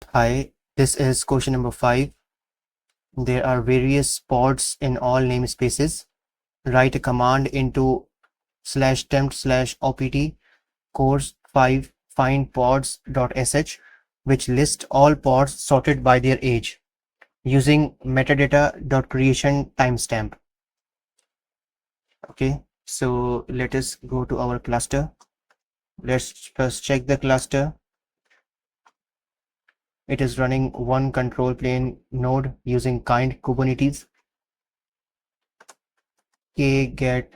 Hi, this is question number 5. There are various pods in all namespaces. Write a command into /temp/opt course 5 find pods.sh which lists all pods sorted by their age using metadata.creation timestamp. Okay, so let us go to our cluster. Let's first check the cluster. It is running one control plane node using kind Kubernetes. Get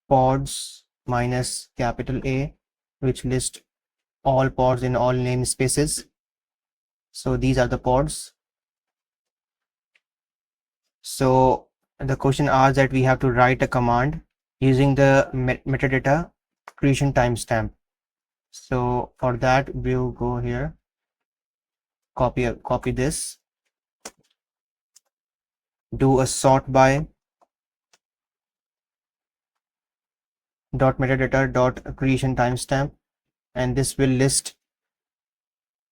pods minus capital A, which list all pods in all namespaces. So these are the pods. So the question asks that we have to write a command using the metadata creation timestamp. So for that, we'll go here, copy this, do a sort by .metadata.creation timestamp, and this will list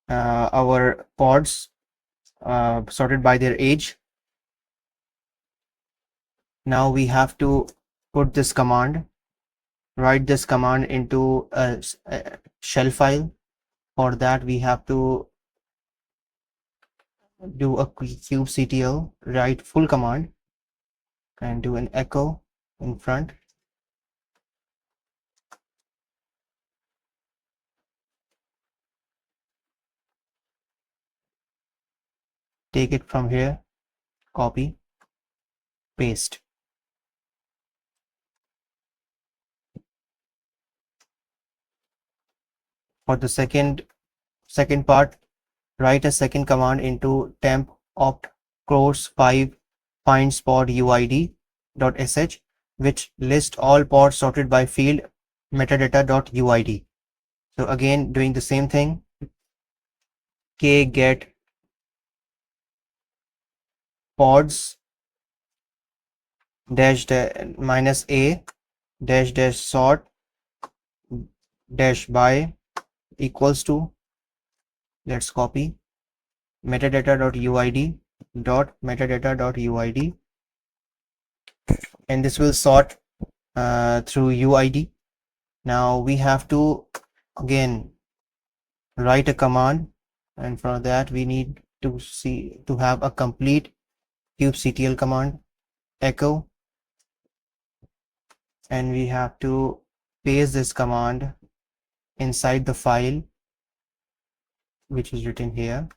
our pods sorted by their age. Now we have to put this command, write this command into a shell file. For that, we have to do a kubectl, write full command, and do an echo in front. Take it from here, copy, paste. For the second part, write a second command into temp opt course 5 finds pod uid.sh which lists all pods sorted by field metadata.uid. So again, doing the same thing, get pods minus a sort by equals to, let's copy, metadata.uid and this will sort through UID. Now we have to again write a command, and for that we need to have a complete kubectl command, echo, and we have to paste this command inside the file which is written here.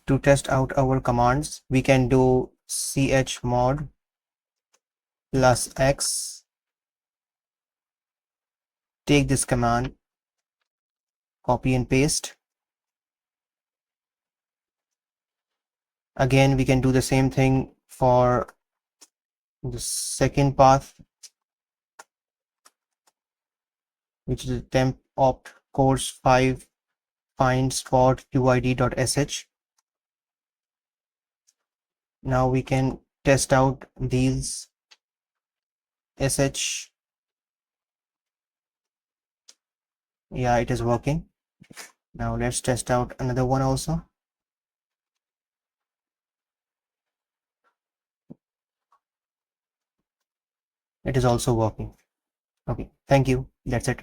To test out our commands, we can do chmod +x, take this command, copy and paste. Again, we can do the same thing for the second path, which is temp opt course 5 find pod uid.sh. Now we can test out these sh. Yeah, it is working. Now let's test out another one also. It is also working. Okay, thank you. That's it.